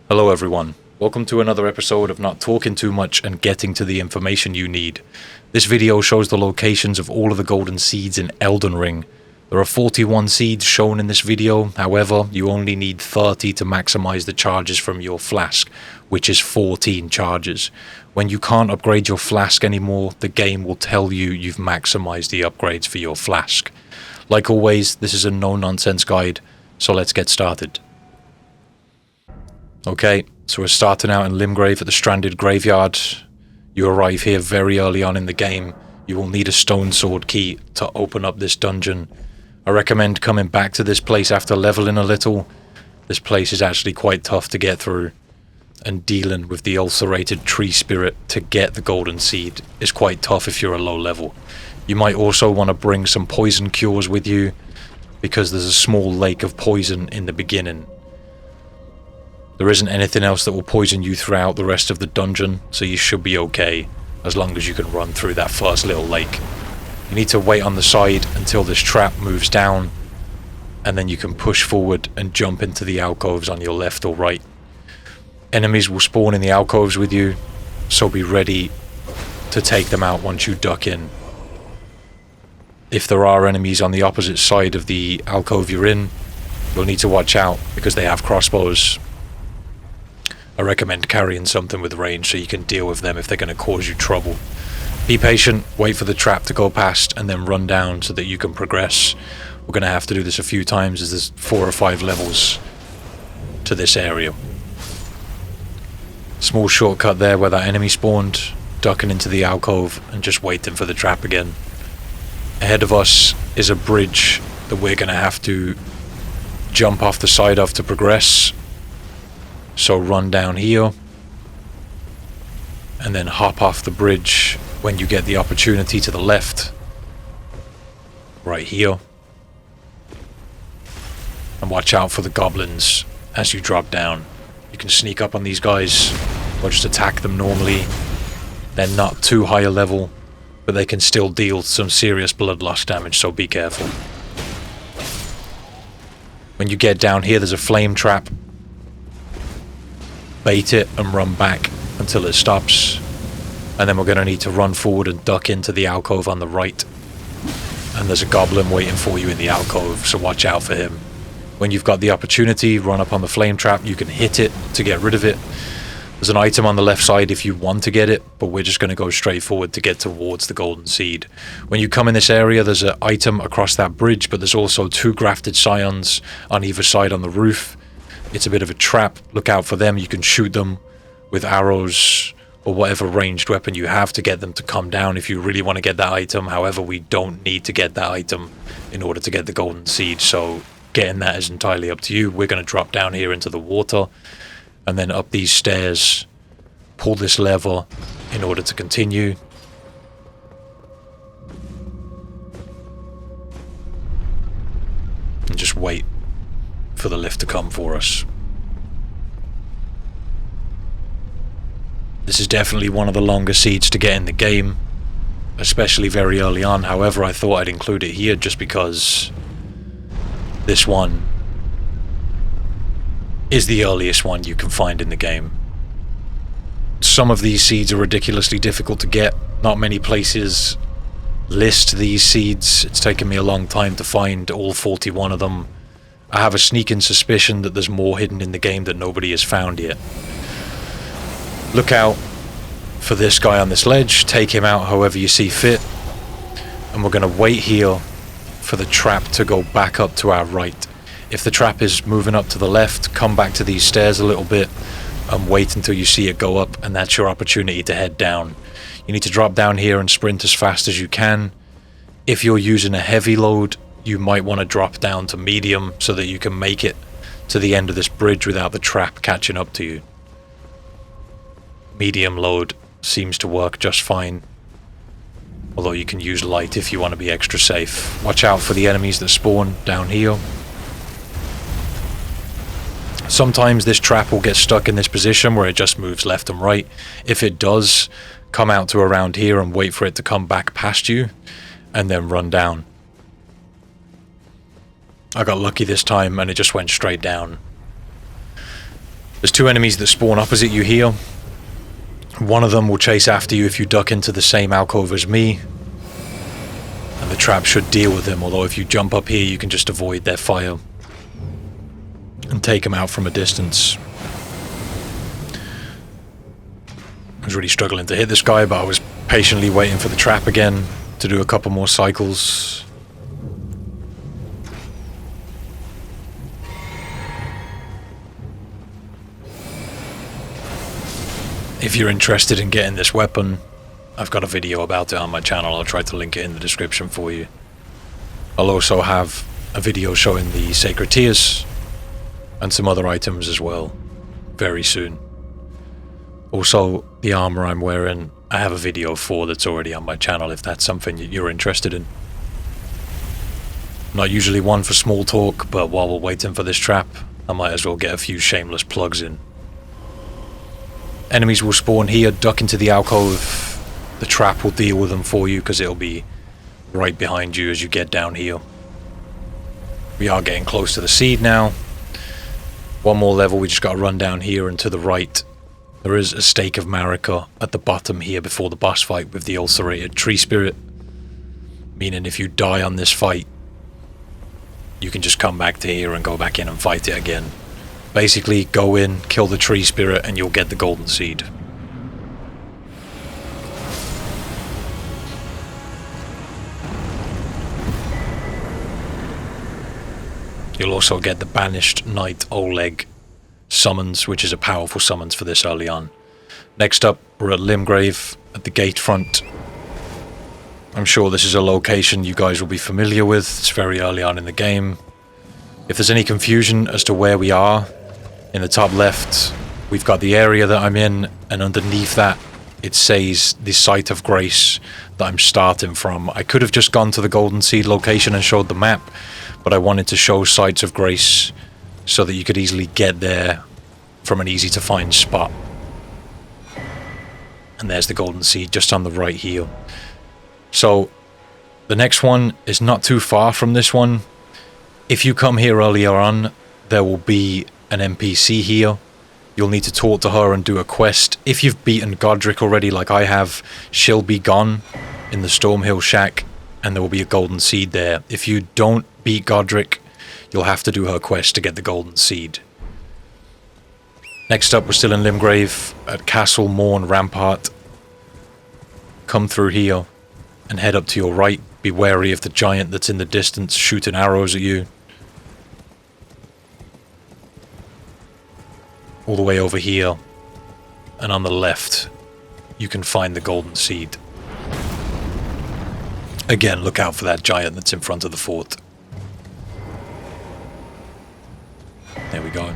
Hello everyone, welcome to another episode of Not Talking Too Much and Getting to the Information You Need. This video shows the locations of all of the golden seeds in Elden Ring. There are 41 seeds shown in this video, however, you only need 30 to maximize the charges from your Flask, which is 14 charges. When you can't upgrade your Flask anymore, the game will tell you you've maximized the upgrades for your Flask. Like always, this is a no-nonsense guide, so let's get started. Okay, so we're starting out in Limgrave at the Stranded Graveyard. You arrive here very early on in the game. You will need a stone sword key to open up this dungeon. I recommend coming back to this place after leveling a little. This place is actually quite tough to get through, and dealing with the ulcerated tree spirit to get the golden seed is quite tough if you're a low level. You might also want to bring some poison cures with you, because there's a small lake of poison in the beginning. There isn't anything else that will poison you throughout the rest of the dungeon, so you should be okay, as long as you can run through that first little lake. You need to wait on the side until this trap moves down, and then you can push forward and jump into the alcoves on your left or right. Enemies will spawn in the alcoves with you, so be ready to take them out once you duck in. If there are enemies on the opposite side of the alcove you're in, you'll need to watch out because they have crossbows. I recommend carrying something with range so you can deal with them if they're going to cause you trouble. Be patient, wait for the trap to go past, and then run down so that you can progress. We're going to have to do this a few times as there's 4 or 5 levels to this area. Small shortcut there where that enemy spawned, ducking into the alcove and just waiting for the trap again. Ahead of us is a bridge that we're going to have to jump off the side of to progress. So run down here and then hop off the bridge when you get the opportunity to the left, right here, and watch out for the goblins as you drop down. You can sneak up on these guys or just attack them normally. They're not too high a level, but they can still deal some serious blood loss damage, so be careful. When you get down here, there's a flame trap. Bait it and run back until it stops, and then we're going to need to run forward and duck into the alcove on the right, and there's a goblin waiting for you in the alcove, so watch out for him. When you've got the opportunity, run up on the flame trap. You can hit it to get rid of it. There's an item on the left side if you want to get it, but we're just going to go straight forward to get towards the golden seed. When you come in this area, there's an item across that bridge, but there's also 2 grafted scions on either side on the roof. It's a bit of a trap. Look out for them. You can shoot them with arrows or whatever ranged weapon you have to get them to come down if you really want to get that item. However, we don't need to get that item in order to get the golden seed, so getting that is entirely up to you. We're going to drop down here into the water and then up these stairs, pull this lever in order to continue. And just wait for the lift to come for us. This is definitely one of the longer seeds to get in the game, especially very early on. However, I thought I'd include it here just because this one is the earliest one you can find in the game. Some of these seeds are ridiculously difficult to get. Not many places list these seeds. It's taken me a long time to find all 41 of them. I have a sneaking suspicion that there's more hidden in the game that nobody has found yet. Look out for this guy on this ledge. Take him out however you see fit. And we're going to wait here for the trap to go back up to our right. If the trap is moving up to the left, come back to these stairs a little bit and wait until you see it go up, and that's your opportunity to head down. You need to drop down here and sprint as fast as you can. If you're using a heavy load, you might want to drop down to medium so that you can make it to the end of this bridge without the trap catching up to you. Medium load seems to work just fine, although you can use light if you want to be extra safe. Watch out for the enemies that spawn down here. Sometimes this trap will get stuck in this position where it just moves left and right. If it does, come out to around here and wait for it to come back past you, and then run down. I got lucky this time and it just went straight down. There's two enemies that spawn opposite you here. One of them will chase after you if you duck into the same alcove as me. And the trap should deal with them, although if you jump up here you can just avoid their fire and take them out from a distance. I was really struggling to hit this guy, but I was patiently waiting for the trap again to do a couple more cycles. If you're interested in getting this weapon, I've got a video about it on my channel. I'll try to link it in the description for you. I'll also have a video showing the sacred tears and some other items as well very soon. Also, the armor I'm wearing, I have a video for that's already on my channel if that's something you're interested in. Not usually one for small talk, but while we're waiting for this trap, I might as well get a few shameless plugs in. Enemies will spawn here, duck into the alcove. The trap will deal with them for you because it'll be right behind you as you get down here. We are getting close to the seed now. One more level, we just got to run down here and to the right. There is a stake of Marika at the bottom here before the boss fight with the ulcerated tree spirit. Meaning if you die on this fight, you can just come back to here and go back in and fight it again. Basically, go in, kill the tree spirit, and you'll get the golden seed. You'll also get the banished Knight Oleg summons, which is a powerful summons for this early on. Next up, we're at Limgrave, at the gate front. I'm sure this is a location you guys will be familiar with. It's very early on in the game. If there's any confusion as to where we are, in the top left, we've got the area that I'm in, and underneath that, it says the site of grace that I'm starting from. I could have just gone to the Golden Seed location and showed the map, but I wanted to show sites of grace so that you could easily get there from an easy to find spot. And there's the Golden Seed just on the right here. So, the next one is not too far from this one. If you come here earlier on, there will be an NPC here. You'll need to talk to her and do a quest. If you've beaten Godric already, like I have, she'll be gone in the Stormhill Shack, and there will be a golden seed there. If you don't beat Godric, you'll have to do her quest to get the golden seed. Next up, we're still in Limgrave at Castle Morn Rampart. Come through here and head up to your right. Be wary of the giant that's in the distance shooting arrows at you. All the way over here, and on the left, you can find the golden seed. Again, look out for that giant that's in front of the fort. There we go.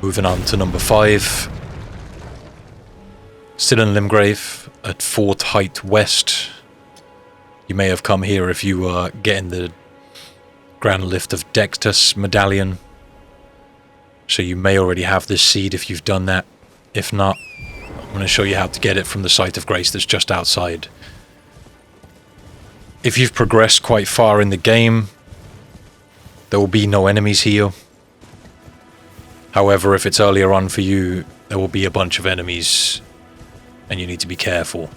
Moving on to number 5. Still in Limgrave, at Fort Height West. You may have come here if you were getting the Grand Lift of Dectus medallion. So you may already have this seed if you've done that. If not, I'm going to show you how to get it from the site of grace that's just outside. If you've progressed quite far in the game, there will be no enemies here. However, if it's earlier on for you, there will be a bunch of enemies, and you need to be careful.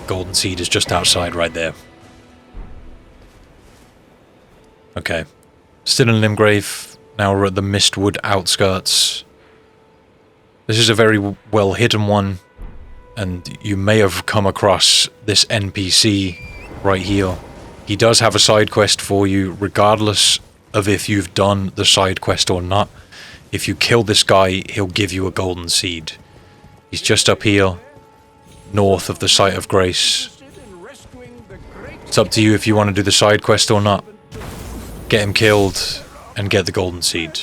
Golden seed is just outside right there. Okay, still in Limgrave. Now we're at the Mistwood outskirts. This is a very well hidden one, and you may have come across this NPC right here. He does have a side quest for you, regardless of if you've done the side quest or not. If you kill this guy, he'll give you a golden seed. He's just up here, north of the site of grace. It's up to you if you want to do the side quest or not. Get him killed and get the golden seed.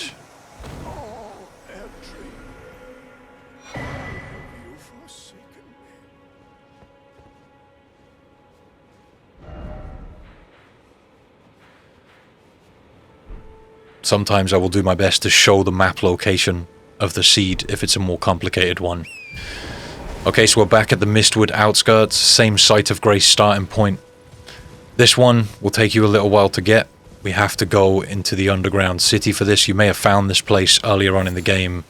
Sometimes I will do my best to show the map location of the seed if it's a more complicated one. Okay, so we're back at the Mistwood outskirts, same site of grace starting point. This one will take you a little while to get. We have to go into the underground city for this. You may have found this place earlier on in the game,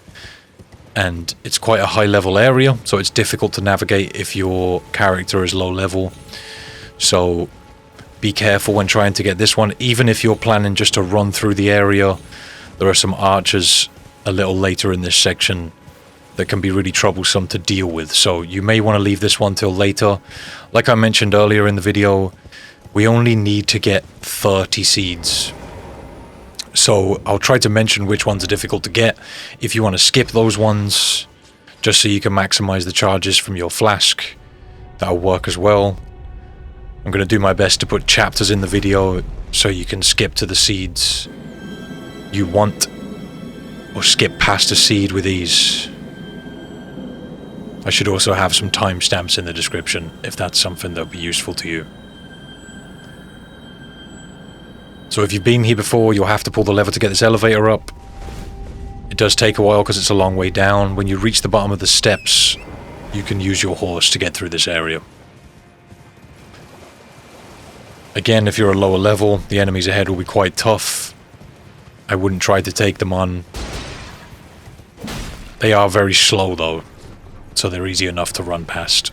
and it's quite a high level area, so it's difficult to navigate if your character is low level. So be careful when trying to get this one. Even if you're planning just to run through the area, there are some archers a little later in this section that can be really troublesome to deal with, so you may want to leave this one till later. Like I mentioned earlier in the video, we only need to get 30 seeds. So I'll try to mention which ones are difficult to get. If you want to skip those ones, just so you can maximize the charges from your flask, that'll work as well. I'm going to do my best to put chapters in the video so you can skip to the seeds you want, or skip past a seed with ease. I should also have some timestamps in the description if that's something that would be useful to you. So if you've been here before, you'll have to pull the lever to get this elevator up. It does take a while because it's a long way down. When you reach the bottom of the steps, you can use your horse to get through this area. Again, if you're a lower level, the enemies ahead will be quite tough. I wouldn't try to take them on. They are very slow though, so they're easy enough to run past,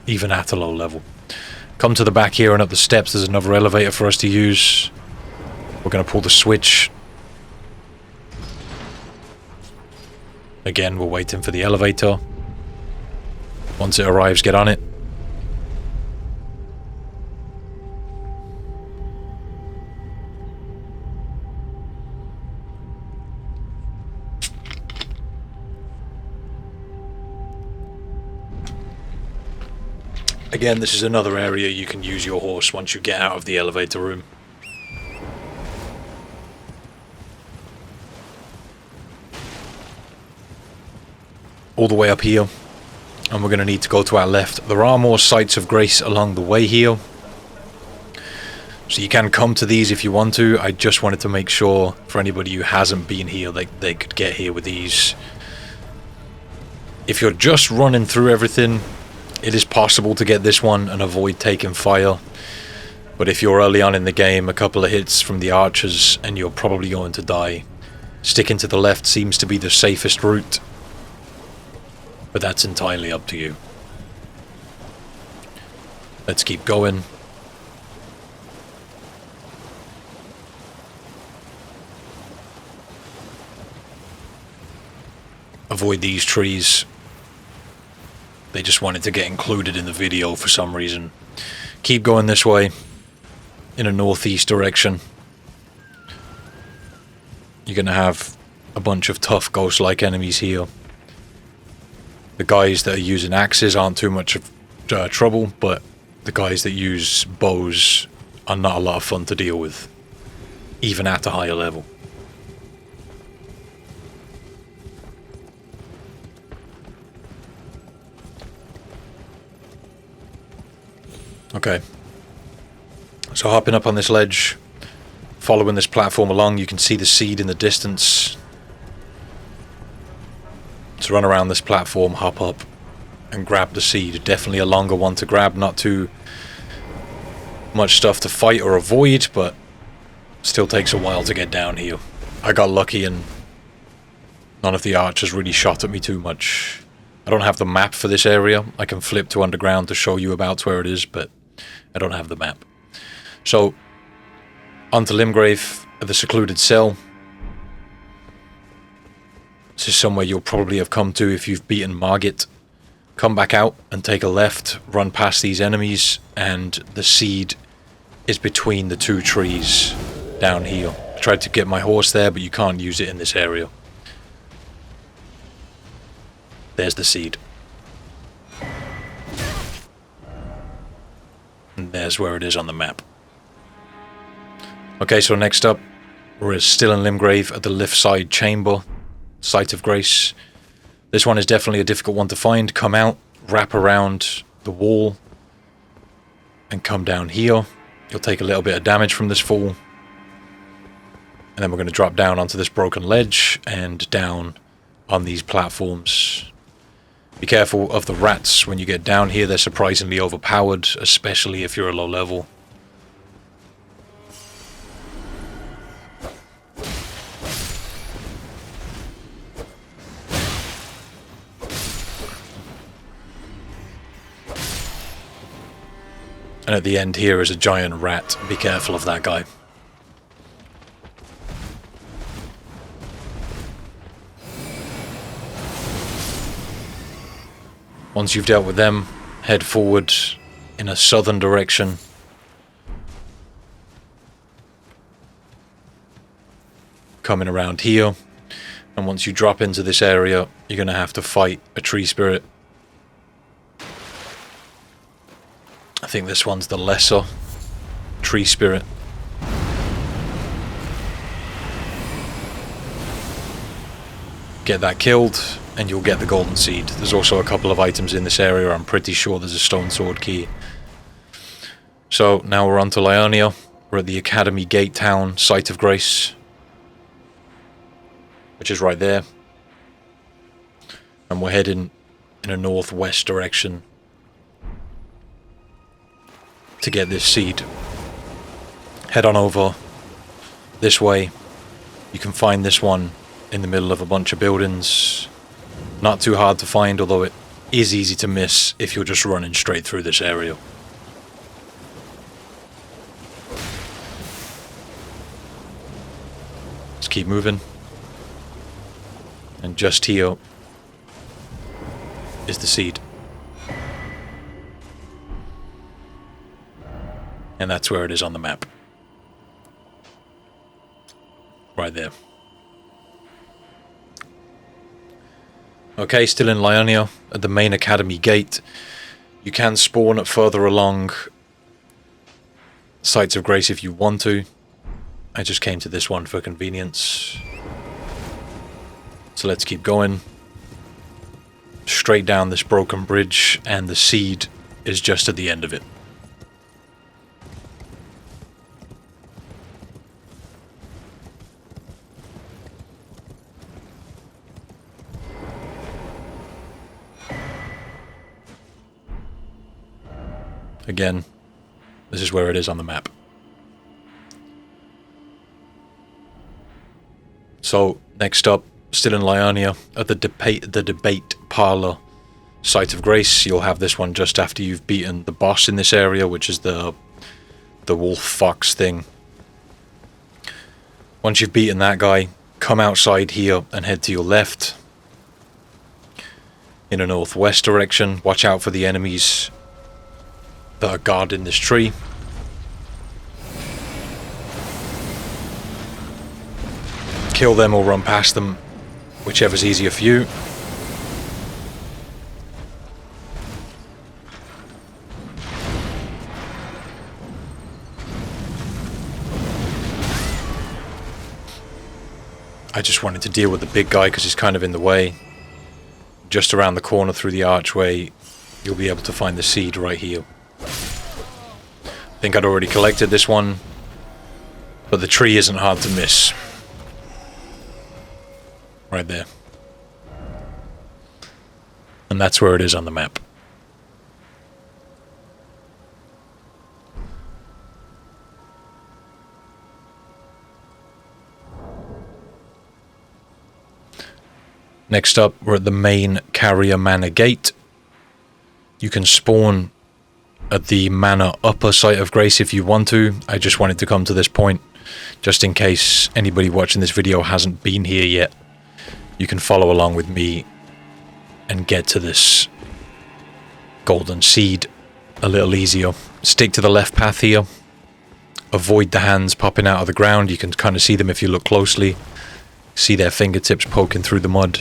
even at a low level. Come to the back here and up the steps, there's another elevator for us to use. We're going to pull the switch. Again, we're waiting for the elevator. Once it arrives, get on it. Again, this is another area you can use your horse once you get out of the elevator room. All the way up here, and we're going to need to go to our left. There are more sites of grace along the way here, so you can come to these if you want to. I just wanted to make sure for anybody who hasn't been here that they could get here with ease. If you're just running through everything, it is possible to get this one and avoid taking fire, but if you're early on in the game, a couple of hits from the archers and you're probably going to die. Sticking to the left seems to be the safest route, but that's entirely up to you. Let's keep going. Avoid these trees. They just wanted to get included in the video for some reason. Keep going this way, in a northeast direction. You're going to have a bunch of tough ghost-like enemies here. The guys that are using axes aren't too much of trouble, but the guys that use bows are not a lot of fun to deal with, even at a higher level. Okay, so hopping up on this ledge, following this platform along, you can see the seed in the distance. To run around this platform, hop up and grab the seed. Definitely a longer one to grab, not too much stuff to fight or avoid, but still takes a while to get down here. I got lucky and none of the archers really shot at me too much. I don't have the map for this area. I can flip to underground to show you about where it is, but I don't have the map. So, onto Limgrave, the secluded cell. This is somewhere you'll probably have come to if you've beaten Margit. Come back out and take a left, run past these enemies, and the seed is between the two trees down here. I tried to get my horse there, but you can't use it in this area. There's the seed. And there's where it is on the map. Okay, so next up, we're still in Limgrave at the lift side chamber. Site of Grace. This one is definitely a difficult one to find. Come out, wrap around the wall, and come down here. You'll take a little bit of damage from this fall. And then we're going to drop down onto this broken ledge and down on these platforms. Be careful of the rats when you get down here. They're surprisingly overpowered, especially if you're a low level. And at the end here is a giant rat. Be careful of that guy. Once you've dealt with them, head forward in a southern direction. Coming around here. And once you drop into this area, you're going to have to fight a tree spirit. I think this one's the lesser tree spirit. Get that killed, and you'll get the golden seed. There's also a couple of items in this area. I'm pretty sure there's a stone sword key. So now we're on to Lionia. We're at the Academy Gate Town, Site of Grace, which is right there. And we're heading in a northwest direction to get this seed. Head on over this way. You can find this one in the middle of a bunch of buildings. Not too hard to find, although it is easy to miss if you're just running straight through this area. Let's keep moving. And just here is the seed. And that's where it is on the map. Right there. Okay, still in Lionia, at the main academy gate. You can spawn further along Sites of Grace if you want to. I just came to this one for convenience. So let's keep going. Straight down this broken bridge, and the seed is just at the end of it. Again, this is where it is on the map. So, next up, still in Lionia, at the debate parlor Site of Grace. You'll have this one just after you've beaten the boss in this area, which is the wolf fox thing. Once you've beaten that guy, come outside here and head to your left in a northwest direction. Watch out for the enemies that are guarding this tree. Kill them or run past them, whichever's easier for you. I just wanted to deal with the big guy because he's kind of in the way. Just around the corner through the archway, you'll be able to find the seed right here. I think I'd already collected this one, but the tree isn't hard to miss. Right there. And that's where it is on the map. Next up, we're at the main Carrier Manor Gate. You can spawn at the Manor Upper Site of Grace if you want to. I just wanted to come to this point, just in case anybody watching this video hasn't been here yet. You can follow along with me and get to this golden seed a little easier. Stick to the left path here. Avoid the hands popping out of the ground. You can kind of see them if you look closely. See their fingertips poking through the mud.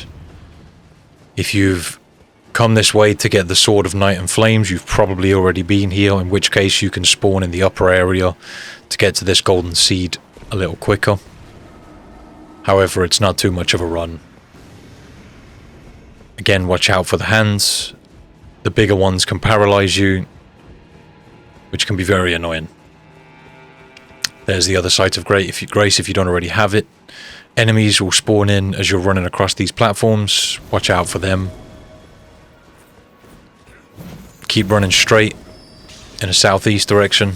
If you've come this way to get the Sword of Night and Flames, you've probably already been here, in which case you can spawn in the upper area to get to this golden seed a little quicker. However, it's not too much of a run. Again, watch out for the hands. The bigger ones can paralyze you, which can be very annoying. There's the other Site of Grace if you don't already have it. Enemies will spawn in as you're running across these platforms. Watch out for them. Keep running straight in a southeast direction.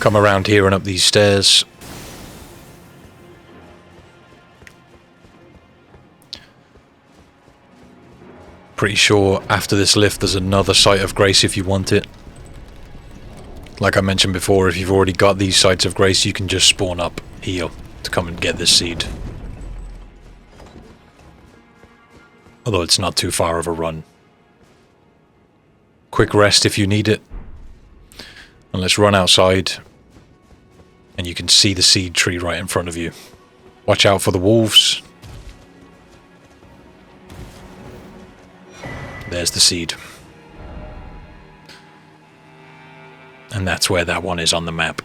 Come around here and up these stairs. Pretty sure after this lift there's another site of grace if you want it. Like I mentioned before, if you've already got these sites of grace, you can just spawn up here to come and get this seed. Although it's not too far of a run. Quick rest if you need it. And let's run outside. And you can see the seed tree right in front of you. Watch out for the wolves. There's the seed. And that's where that one is on the map.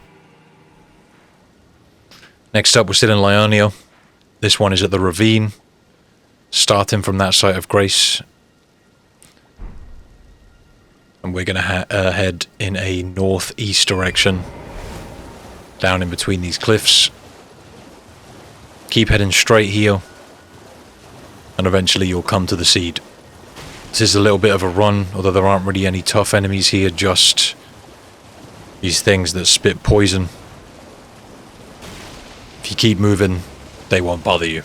Next up, we're still in Lionia. This one is at the ravine. Starting from that site of grace. And we're going to head in a northeast direction. Down in between these cliffs. Keep heading straight here. And eventually you'll come to the seed. This is a little bit of a run, although there aren't really any tough enemies here, just these things that spit poison. If you keep moving, they won't bother you.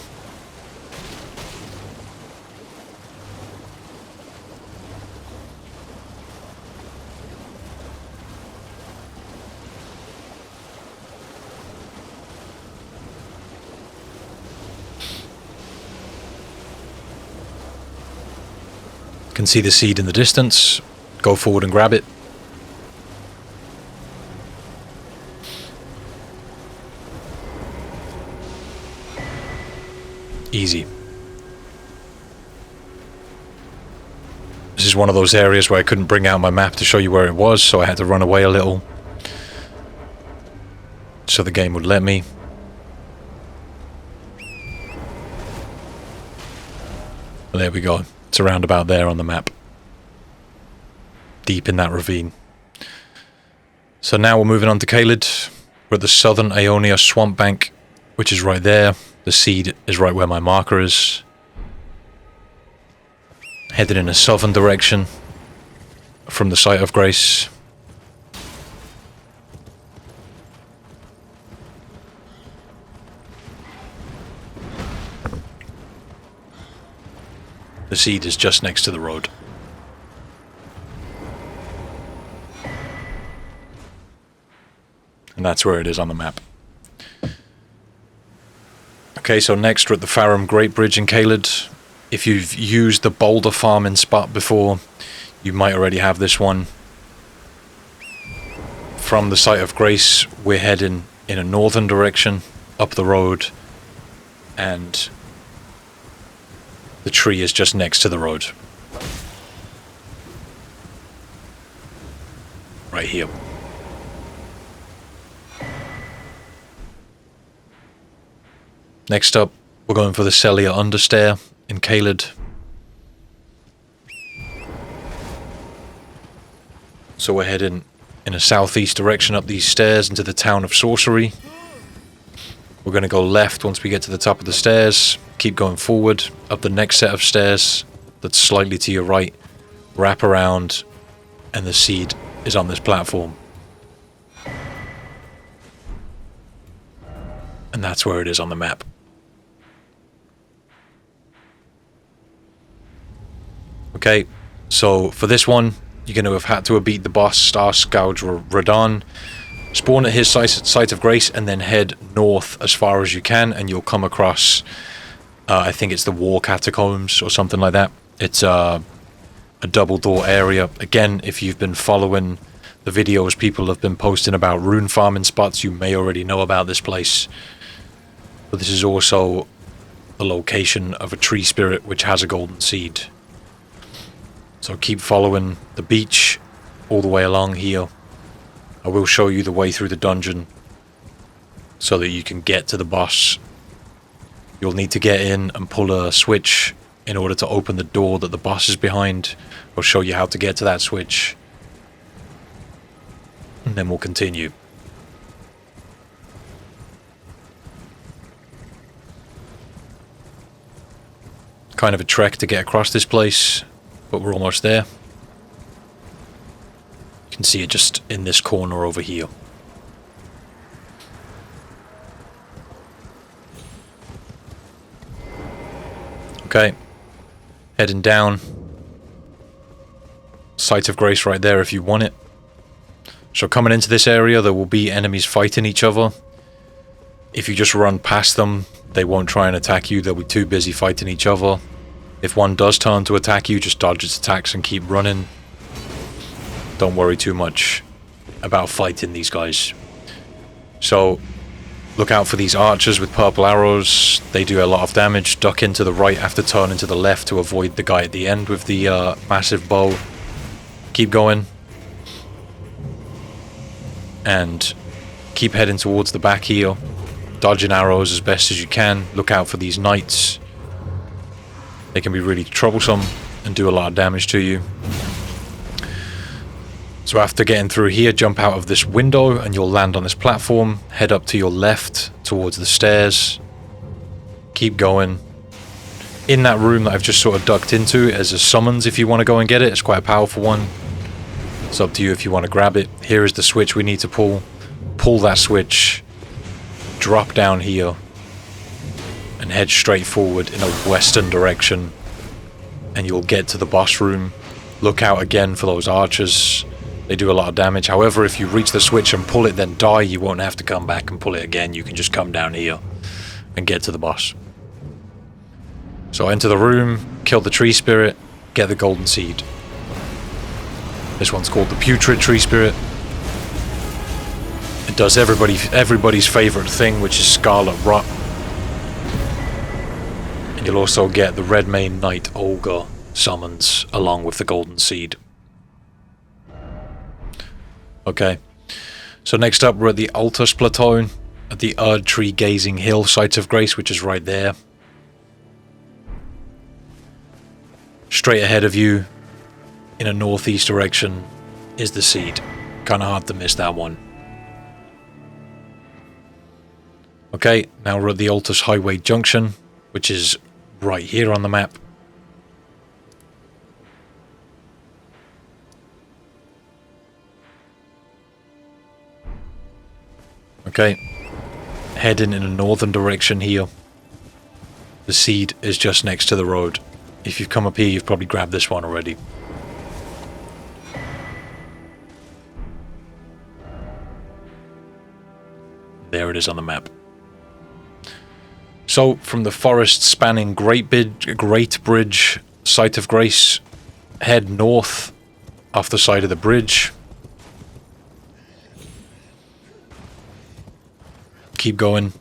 Can see the seed in the distance. Go forward and grab it. Easy. This is one of those areas where I couldn't bring out my map to show you where it was, so I had to run away a little so the game would let me. Well, there we go. It's around about there on the map. Deep in that ravine. So now we're moving on to Caelid. We're at the southern Ionia swamp bank, which is right there. The seed is right where my marker is. Headed in a southern direction from the site of grace. The seed is just next to the road. And that's where it is on the map. Okay, so next we're at the Farum Great Bridge in Caelid. If you've used the boulder farming spot before, you might already have this one. From the site of grace, we're heading in a northern direction, up the road, and the tree is just next to the road. Right here. Next up, we're going for the Celia Understair in Caelid. So we're heading in a southeast direction up these stairs into the town of Sorcery. We're going to go left once we get to the top of the stairs. Keep going forward, up the next set of stairs that's slightly to your right. Wrap around, and the seed is on this platform. And that's where it is on the map. Okay, so for this one, you're going to have had to have beat the boss, Star Scourge Radon. Spawn at his site of grace and then head north as far as you can, and you'll come across, I think it's the War Catacombs or something like that. It's a double door area. Again, if you've been following the videos people have been posting about rune farming spots, you may already know about this place. But this is also the location of a tree spirit which has a golden seed. So keep following the beach all the way along here. I will show you the way through the dungeon so that you can get to the boss. You'll need to get in and pull a switch in order to open the door that the boss is behind. I'll show you how to get to that switch. And then we'll continue. Kind of a trek to get across this place, but we're almost there. You can see it just in this corner over here. Okay. Heading down. Site of Grace right there if you want it. So coming into this area, there will be enemies fighting each other. If you just run past them, they won't try and attack you. They'll be too busy fighting each other. If one does turn to attack you, just dodge its attacks and keep running. Don't worry too much about fighting these guys. So, look out for these archers with purple arrows. They do a lot of damage. Duck into the right after turning to the left to avoid the guy at the end with the massive bow. Keep going. And keep heading towards the back here. Dodging arrows as best as you can. Look out for these knights. They can be really troublesome and do a lot of damage to you. So after getting through here, jump out of this window and you'll land on this platform. Head up to your left towards the stairs. Keep going. In that room that I've just sort of ducked into as a summons if you want to go and get it. It's quite a powerful one. It's up to you if you want to grab it. Here is the switch we need to pull. Pull that switch. Drop down here. And head straight forward in a western direction. And you'll get to the boss room. Look out again for those archers. They do a lot of damage. However, if you reach the switch and pull it then die, you won't have to come back and pull it again. You can just come down here and get to the boss. So enter the room, kill the tree spirit, get the golden seed. This one's called the putrid tree spirit. It does everybody's favorite thing, which is scarlet rot. And you'll also get the red mane knight ogre summons along with the golden seed. Okay, so next up we're at the Altus Plateau at the Erd Tree Gazing Hill Site of Grace, which is right there. Straight ahead of you in a northeast direction is the seed. Kind of hard to miss that one. Okay, now we're at the Altus Highway Junction, which is right here on the map. Okay, heading in a northern direction here. The seed is just next to the road. If you've come up here, you've probably grabbed this one already. There it is on the map. So, from the forest spanning Great Bridge, Site of Grace, head north off the side of the bridge. Keep going.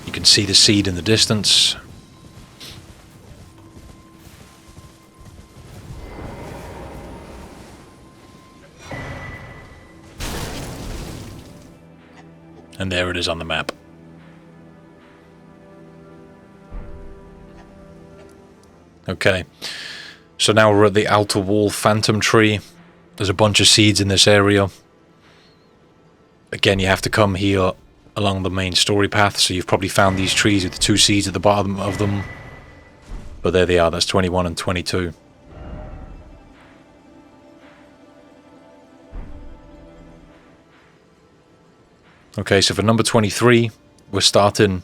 You can see the seed in the distance. And there it is on the map. Okay, so now we're at the outer wall phantom tree. There's a bunch of seeds in this area. Again, you have to come here along the main story path, so you've probably found these trees with the 2 seeds at the bottom of them. But there they are, that's 21 and 22. Okay, so for number 23, we're starting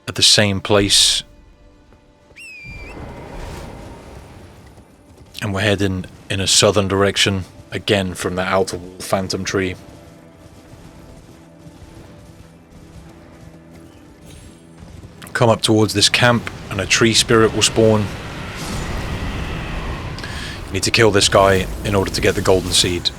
at the same place. And we're heading in a southern direction, again from the outer wall phantom tree. Come up towards this camp and a tree spirit will spawn. You need to kill this guy in order to get the golden seed.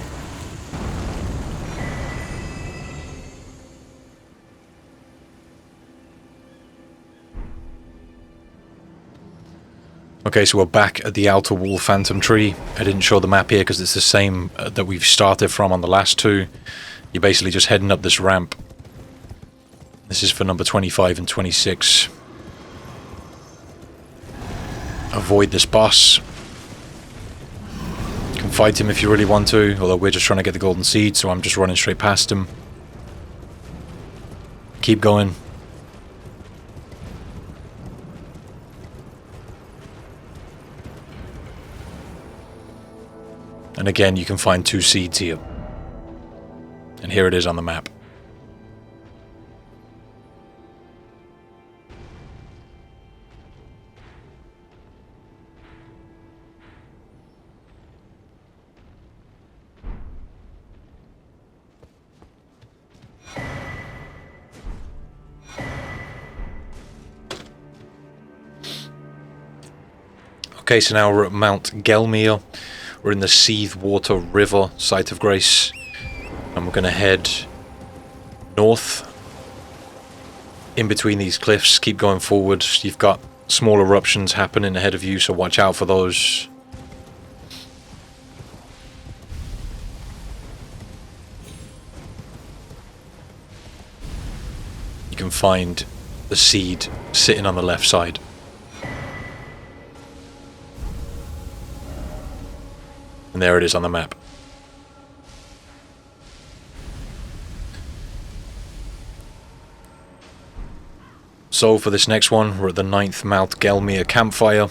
Okay, so we're back at the outer wall phantom tree. I didn't show the map here because it's the same that we've started from on the last 2. You're basically just heading up this ramp. This is for number 25 and 26. Avoid this boss. You can fight him if you really want to, although we're just trying to get the golden seed, so I'm just running straight past him. Keep going. And again, you can find 2 seeds here. And here it is on the map. Okay, so now we're at Mount Gelmir. We're in the Seethwater River, Site of Grace. And we're going to head north in between these cliffs. Keep going forward. You've got small eruptions happening ahead of you, so watch out for those. You can find the seed sitting on the left side. And there it is on the map. So for this next one, we're at the 9th Mount Gelmir campfire,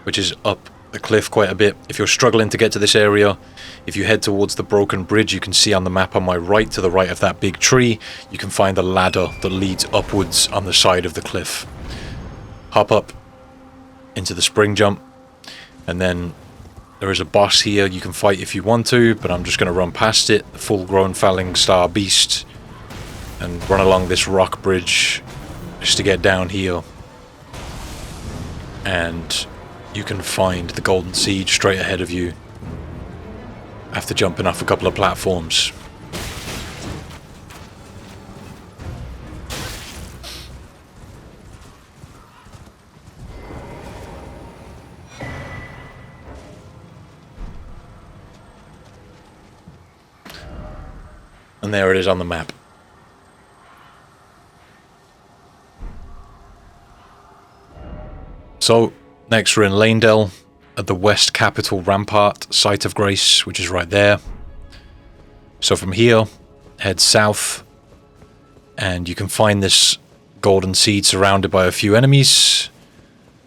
which is up the cliff quite a bit. If you're struggling to get to this area, if you head towards the broken bridge, you can see on the map on my right, to the right of that big tree, you can find a ladder that leads upwards on the side of the cliff. Hop up into the spring jump, and then there is a boss here you can fight if you want to, but I'm just going to run past it, the full-grown Falling Star Beast, and run along this rock bridge just to get down here. And you can find the Golden Seed straight ahead of you after jumping off a couple of platforms. And there it is on the map. So, next we're in Lanedale, at the West Capital Rampart, Site of Grace, which is right there. So from here, head south, and you can find this golden seed surrounded by a few enemies.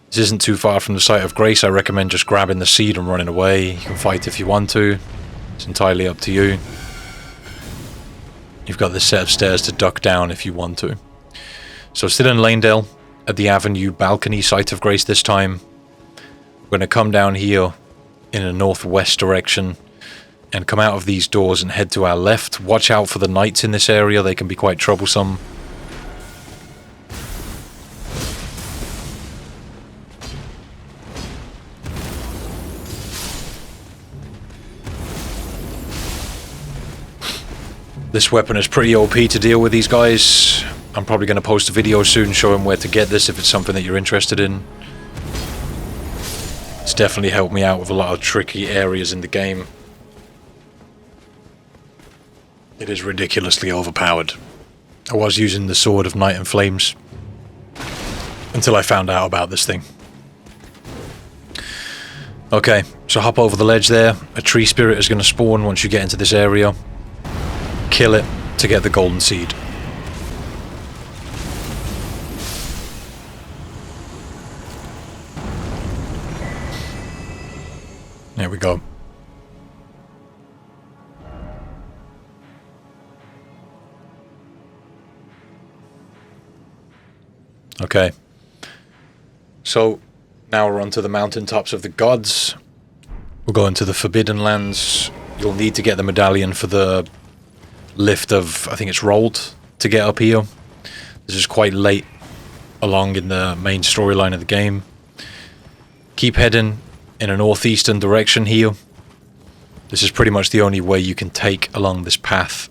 This isn't too far from the Site of Grace. I recommend just grabbing the seed and running away. You can fight if you want to. It's entirely up to you. You've got this set of stairs to duck down if you want to. So still in Lanedale, at the Avenue Balcony Site of Grace this time. We're going to come down here in a northwest direction and come out of these doors and head to our left. Watch out for the knights in this area, they can be quite troublesome. This weapon is pretty OP to deal with these guys. I'm probably going to post a video soon showing where to get this if it's something that you're interested in. It's definitely helped me out with a lot of tricky areas in the game. It is ridiculously overpowered. I was using the Sword of Night and Flames until I found out about this thing. Okay, so hop over the ledge there. A tree spirit is going to spawn once you get into this area. Kill it to get the golden seed. There we go. Okay. So, now we're onto the mountaintops of the gods. We're going to the Forbidden Lands. You'll need to get the medallion for the lift of, I think it's Rolled, to get up here. This is quite late along in the main storyline of the game. Keep heading in a northeastern direction here. This is pretty much the only way you can take along this path.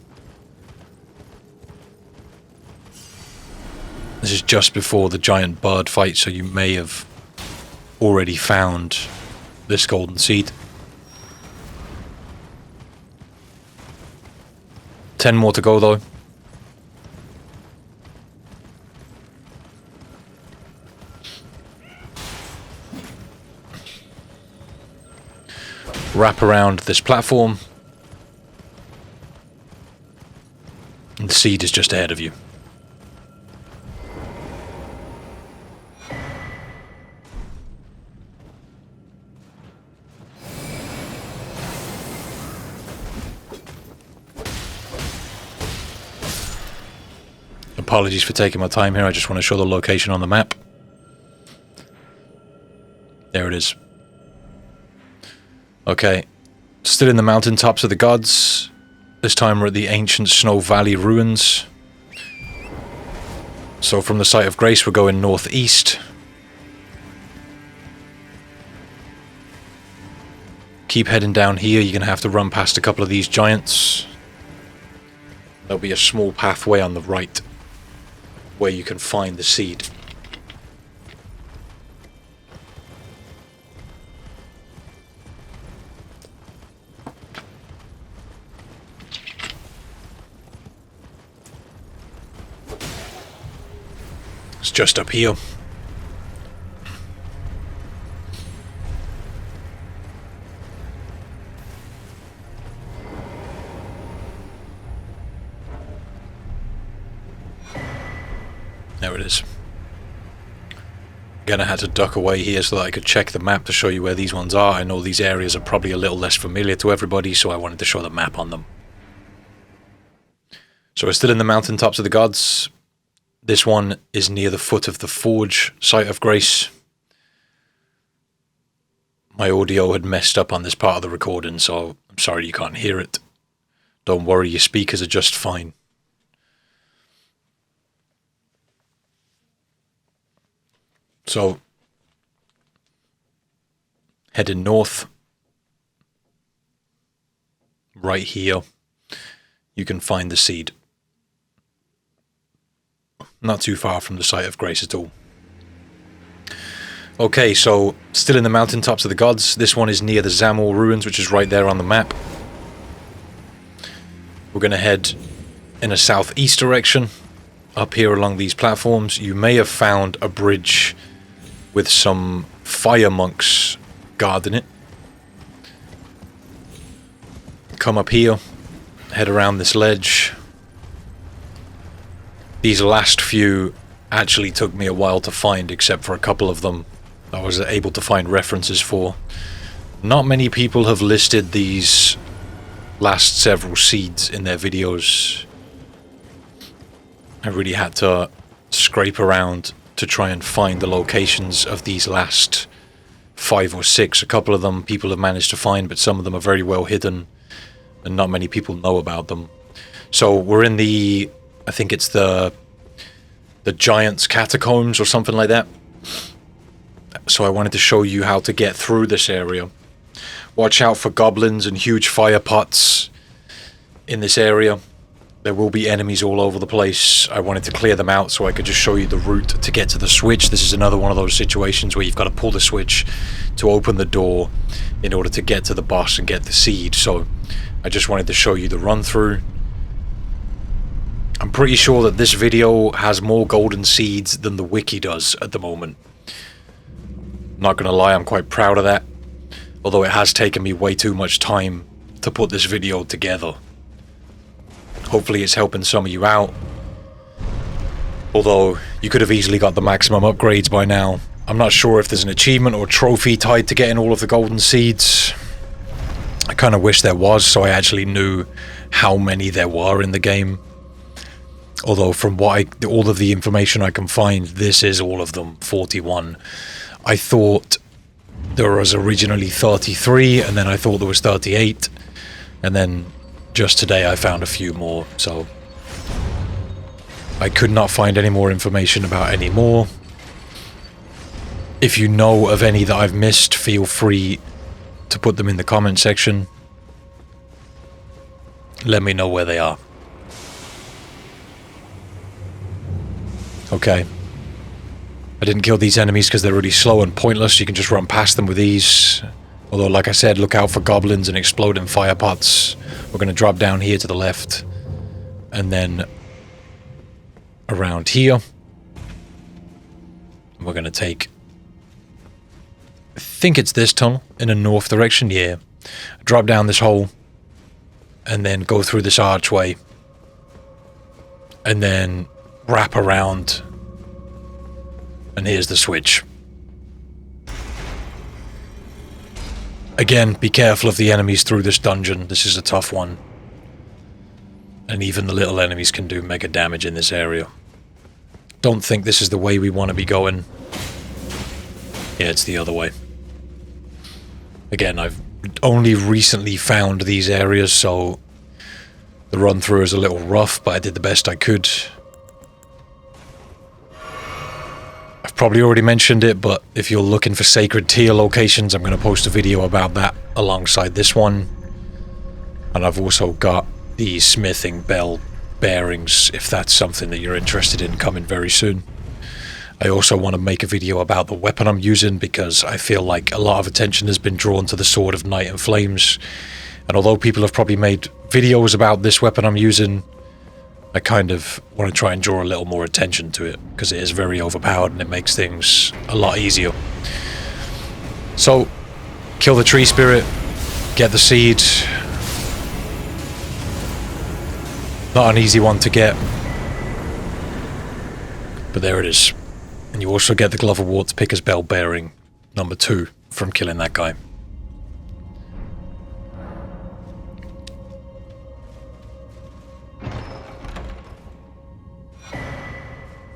This is just before the giant bird fight, so you may have already found this golden seed. 10 more to go though. Wrap around this platform. And the seed is just ahead of you. apologies for taking my time here. I just want to show the location on the map. There it is. Okay. Still in the mountaintops of the gods. This time we're at the ancient Snow Valley ruins. So from the site of grace we're going northeast. Keep heading down here. You're going to have to run past a couple of these giants. There'll be a small pathway on the right where you can find the seed. It's just up here. There it is. Again, I had to duck away here so that I could check the map to show you where these ones are. I know these areas are probably a little less familiar to everybody, so I wanted to show the map on them. So we're still in the mountaintops of the gods. This one is near the foot of the Forge, site of grace. My audio had messed up on this part of the recording, so I'm sorry you can't hear it. Don't worry, your speakers are just fine. So, heading north, right here, you can find the seed. Not too far from the site of grace at all. Okay, so still in the mountaintops of the gods. This one is near the Zamor ruins, which is right there on the map. We're going to head in a southeast direction, up here along these platforms. You may have found a bridge with some fire monks guarding it. Come up here, head around this ledge. These last few actually took me a while to find, except for a couple of them I was able to find references for. Not many people have listed these last several seeds in their videos. I really had to scrape around to try and find the locations of these last 5 or 6. A couple of them people have managed to find, but some of them are very well hidden and not many people know about them. So we're in the, I think it's the Giants Catacombs or something like that. So I wanted to show you how to get through this area. Watch out for goblins and huge fire pots in this area. There will be enemies all over the place. I wanted to clear them out so I could just show you the route to get to the switch. This is another one of those situations where you've got to pull the switch to open the door in order to get to the boss and get the seed. So I just wanted to show you the run through. I'm pretty sure that this video has more golden seeds than the wiki does at the moment. Not gonna lie, I'm quite proud of that. Although it has taken me way too much time to put this video together. Hopefully it's helping some of you out. Although, you could have easily got the maximum upgrades by now. I'm not sure if there's an achievement or trophy tied to getting all of the golden seeds. I kind of wish there was, so I actually knew how many there were in the game. Although from what all of the information I can find, this is all of them, 41. I thought there was originally 33, and then I thought there was 38, and then just today I found a few more, so I could not find any more information about any more. If you know of any that I've missed, feel free to put them in the comment section. Let me know where they are. Okay. I didn't kill these enemies because they're really slow and pointless. You can just run past them with ease. Although, like I said, look out for goblins and exploding fire pots. We're going to drop down here to the left. And then around here. We're going to take, I think it's this tunnel in a north direction. Yeah. Drop down this hole. And then go through this archway. And then wrap around. And here's the switch. Again, be careful of the enemies through this dungeon. This is a tough one. And even the little enemies can do mega damage in this area. don't think this is the way we want to be going. Yeah, it's the other way. Again, I've only recently found these areas, so the run through is a little rough, but I did the best I could. I've probably already mentioned it, but if you're looking for sacred tier locations, I'm going to post a video about that alongside this one. And I've also got the smithing bell bearings, if that's something that you're interested in, coming very soon. I also want to make a video about the weapon I'm using, because I feel like a lot of attention has been drawn to the Sword of Night and Flames. And although people have probably made videos about this weapon I'm using, I kind of want to try and draw a little more attention to it, because it is very overpowered and it makes things a lot easier. So, kill the tree spirit, get the seed. Not an easy one to get, but there it is. And you also get the Glove of Wart's Picker's Bell bearing number 2 from killing that guy.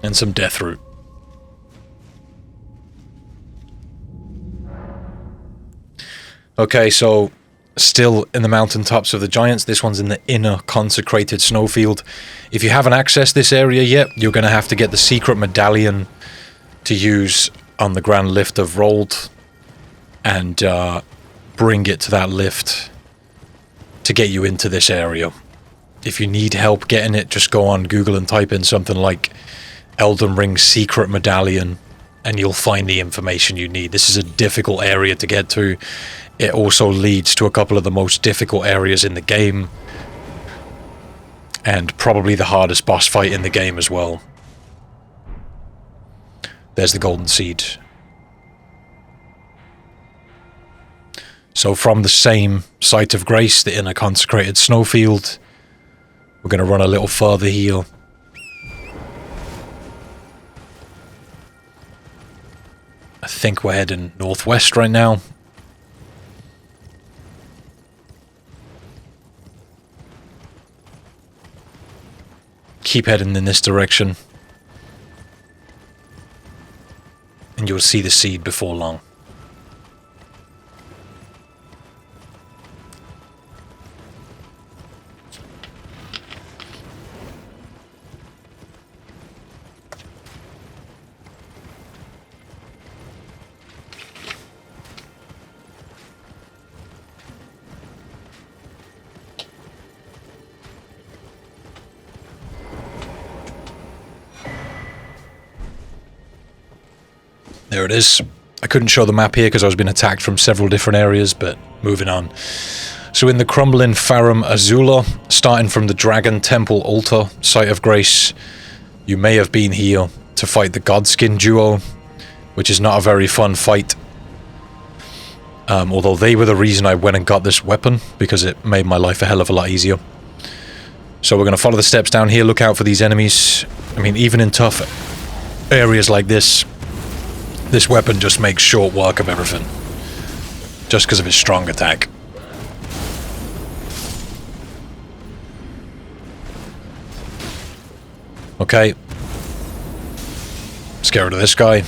And some death root. Okay, so still in the mountaintops of the Giants. This one's in the inner consecrated snowfield. If you haven't accessed this area yet, you're going to have to get the secret medallion to use on the Grand Lift of Rold and bring it to that lift to get you into this area. If you need help getting it, just go on Google and type in something like Elden Ring secret medallion and you'll find the information you need. This is a difficult area to get to. It also leads to a couple of the most difficult areas in the game, and probably the hardest boss fight in the game as well. There's the golden seed. So from the same site of grace, the inner consecrated snowfield, we're going to run a little further here. I think we're heading northwest right now. Keep heading in this direction, and you'll see the seed before long. There it is. I couldn't show the map here because I was being attacked from several different areas, but moving on. So in the crumbling Farum Azula, starting from the Dragon Temple Altar, Site of Grace, you may have been here to fight the Godskin duo, which is not a very fun fight. Although they were the reason I went and got this weapon, because it made my life a hell of a lot easier. So we're going to follow the steps down here, look out for these enemies. I mean, even in tough areas like this weapon just makes short work of everything, just because of its strong attack. Okay. Let's get rid of this guy.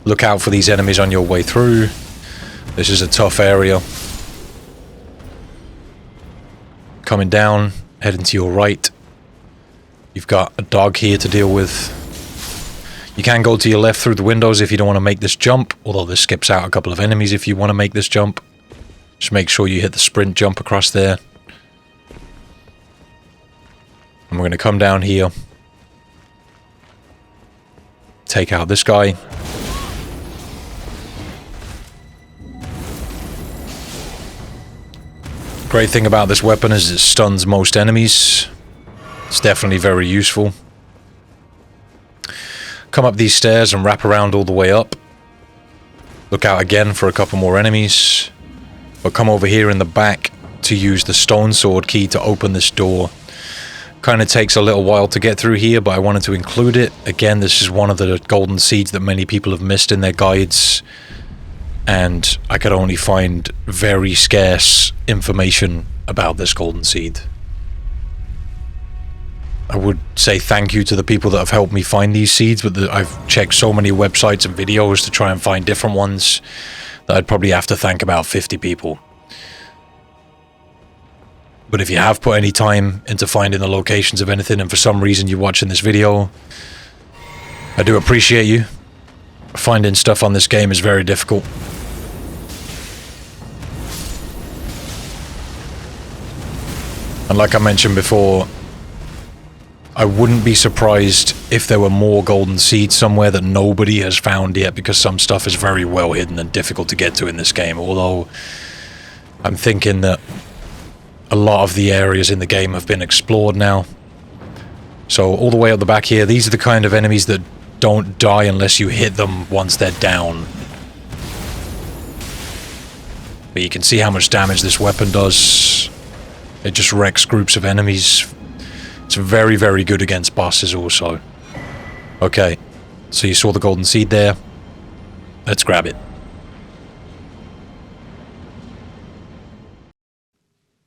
Look out for these enemies on your way through. This is a tough area. Coming down, heading to your right. You've got a dog here to deal with. You can go to your left through the windows if you don't want to make this jump, although this skips out a couple of enemies if you want to make this jump. Just make sure you hit the sprint jump across there. And we're going to come down here. Take out this guy. Great thing about this weapon is it stuns most enemies. It's definitely very useful. Come up these stairs and wrap around all the way up. Look out again for a couple more enemies. But come over here in the back to use the stone sword key to open this door. Kind of takes a little while to get through here, but I wanted to include it. Again, this is one of the golden seeds that many people have missed in their guides. And I could only find very scarce information about this golden seed. I would say thank you to the people that have helped me find these seeds, but I've checked so many websites and videos to try and find different ones that I'd probably have to thank about 50 people. But if you have put any time into finding the locations of anything, and for some reason you're watching this video, I do appreciate you. Finding stuff on this game is very difficult. And like I mentioned before, I wouldn't be surprised if there were more golden seeds somewhere that nobody has found yet, because some stuff is very well hidden and difficult to get to in this game. Although, I'm thinking that a lot of the areas in the game have been explored now. So all the way up the back here, these are the kind of enemies that don't die unless you hit them once they're down. But you can see how much damage this weapon does. It just wrecks groups of enemies. It's very, very good against bosses also. Okay, so you saw the golden seed there. Let's grab it.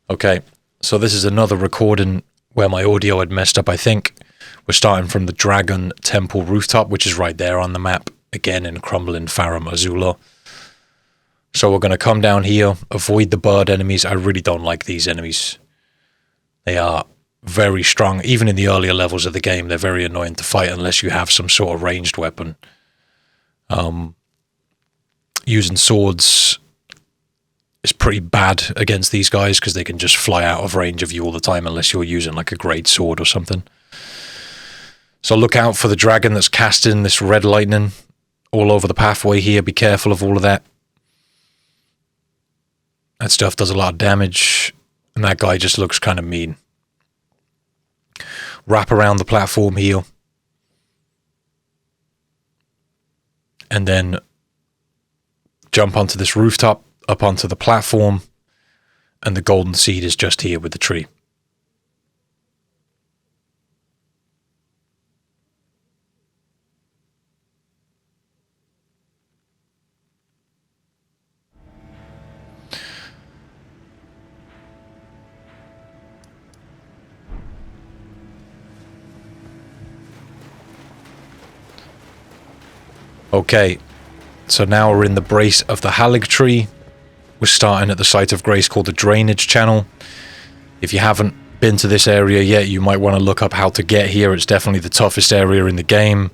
Okay, so this is another recording where my audio had messed up, I think. We're starting from the Dragon Temple rooftop, which is right there on the map, again in Crumbling Farum Azula. So we're going to come down here, avoid the bird enemies. I really don't like these enemies. They are very strong. Even in the earlier levels of the game, they're very annoying to fight unless you have some sort of ranged weapon. Using swords is pretty bad against these guys because they can just fly out of range of you all the time unless you're using like a great sword or something. So look out for the dragon that's casting this red lightning all over the pathway here. Be careful of all of that. That stuff does a lot of damage, and that guy just looks kind of mean. Wrap around the platform here. And then jump onto this rooftop, up onto the platform, and the golden seed is just here with the tree. Okay, so now we're in the brace of the Halig tree. We're starting at the site of grace called the Drainage Channel. If you haven't been to this area yet, you might want to look up how to get here. It's definitely the toughest area in the game,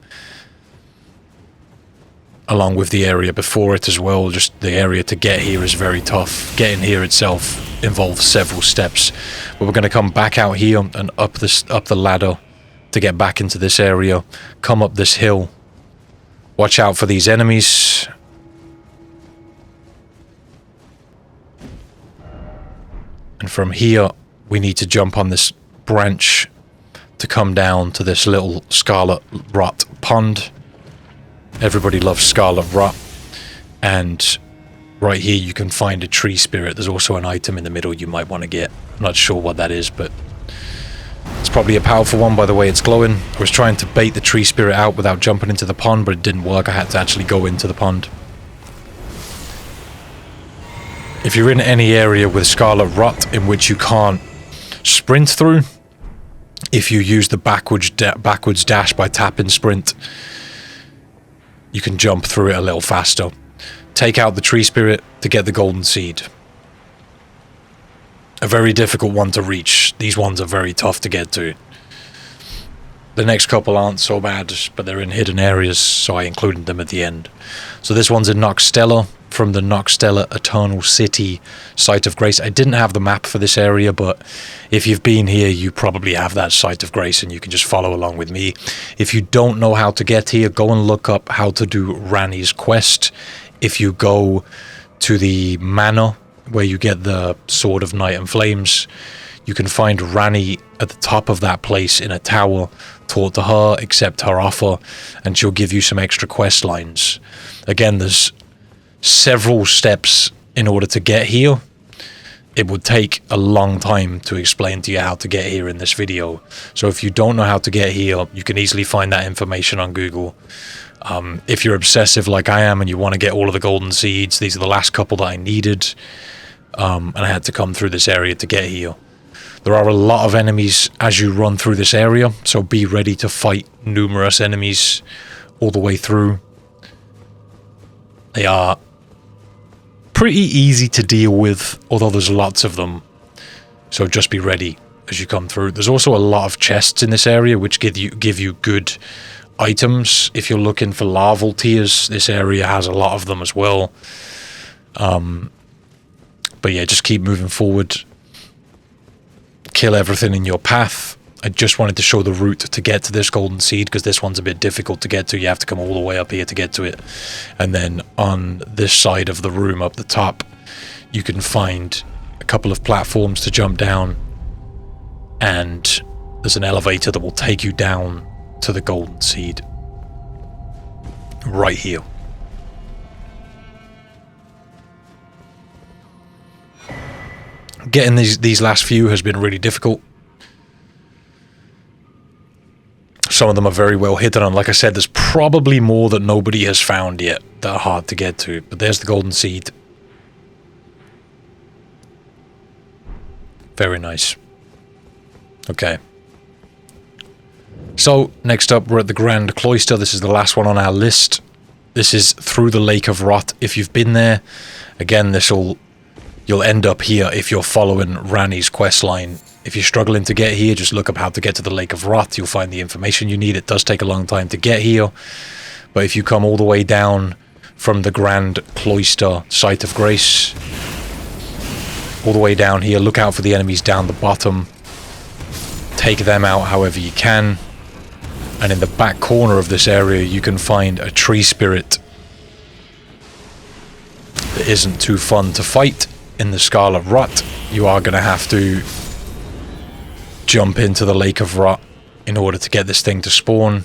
along with the area before it as well. Just the area to get here is very tough. Getting here itself involves several steps. But we're going to come back out here and up the ladder to get back into this area. Come up this hill. Watch out for these enemies. And from here, we need to jump on this branch to come down to this little scarlet rot pond. Everybody loves scarlet rot. And right here, you can find a tree spirit. There's also an item in the middle you might want to get. I'm not sure what that is, but it's probably a powerful one by the way it's glowing. I was trying to bait the tree spirit out without jumping into the pond, but it didn't work. I had to actually go into the pond. If you're in any area with scarlet rot in which you can't sprint through, if you use the backwards dash by tapping sprint, you can jump through it a little faster. Take out the tree spirit to get the golden seed. A very difficult one to reach. These ones are very tough to get to. The next couple aren't so bad, but they're in hidden areas, so I included them at the end. So this one's in Noxtella, from the Noxtella Eternal City Site of Grace. I didn't have the map for this area, but if you've been here, you probably have that Site of Grace, and you can just follow along with me. If you don't know how to get here, go and look up how to do Ranni's quest. If you go to the manor, where you get the Sword of Night and Flames, you can find Ranni at the top of that place in a tower. Talk to her, accept her offer, and she'll give you some extra quest lines. Again, there's several steps in order to get here. It would take a long time to explain to you how to get here in this video. So if you don't know how to get here, you can easily find that information on Google. If you're obsessive like I am and you want to get all of the golden seeds, these are the last couple that I needed. And I had to come through this area to get here. There are a lot of enemies as you run through this area, so be ready to fight numerous enemies all the way through. They are pretty easy to deal with, although there's lots of them, so just be ready as you come through. There's also a lot of chests in this area which give you good items. If you're looking for larval tears, this area has a lot of them as well. But yeah, just keep moving forward. Kill everything in your path. I just wanted to show the route to get to this golden seed, because this one's a bit difficult to get to. You have to come all the way up here to get to it. And then on this side of the room up the top, you can find a couple of platforms to jump down. And there's an elevator that will take you down to the golden seed. Right here. Getting these last few has been really difficult. Some of them are very well hidden, and like I said, there's probably more that nobody has found yet that are hard to get to. But there's the golden seed. Very nice. Okay. So, next up, we're at the Grand Cloister. This is the last one on our list. This is through the Lake of Rot. If you've been there, again, you'll end up here if you're following Ranni's questline. If you're struggling to get here, just look up how to get to the Lake of Rot. You'll find the information you need. It does take a long time to get here. But if you come all the way down from the Grand Cloister Site of Grace, all the way down here, look out for the enemies down the bottom. Take them out however you can. And in the back corner of this area, you can find a tree spirit that isn't too fun to fight. In the Scarlet Rot, you are going to have to jump into the Lake of Rot in order to get this thing to spawn.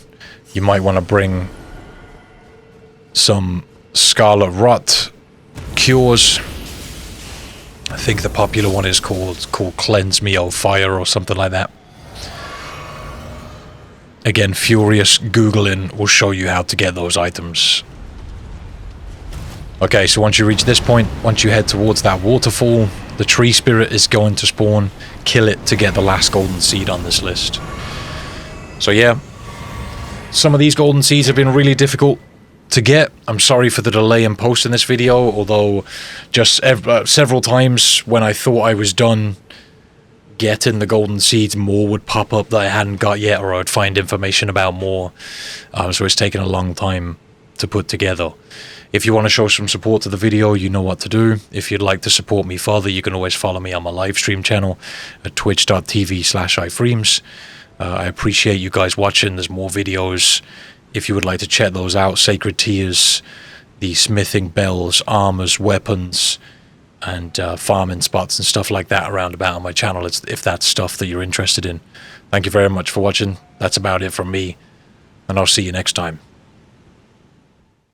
You might want to bring some Scarlet Rot cures. I think the popular one is called Cleanse Me, O Fire, or something like that. Again, furious Googling will show you how to get those items. Okay, so once you reach this point, once you head towards that waterfall, the tree spirit is going to spawn. Kill it to get the last golden seed on this list. So yeah, some of these golden seeds have been really difficult to get. I'm sorry for the delay in posting this video, although just several times when I thought I was done getting the golden seeds, more would pop up that I hadn't got yet, or I would find information about more. So it's taken a long time to put together. If you want to show some support to the video, you know what to do. If you'd like to support me further, you can always follow me on my live stream channel at twitch.tv/ifreams. I appreciate you guys watching. There's more videos if you would like to check those out. Sacred Tears, the smithing bells, armors, weapons, and farming spots and stuff like that around about on my channel, if that's stuff that you're interested in. Thank you very much for watching. That's about it from me, and I'll see you next time.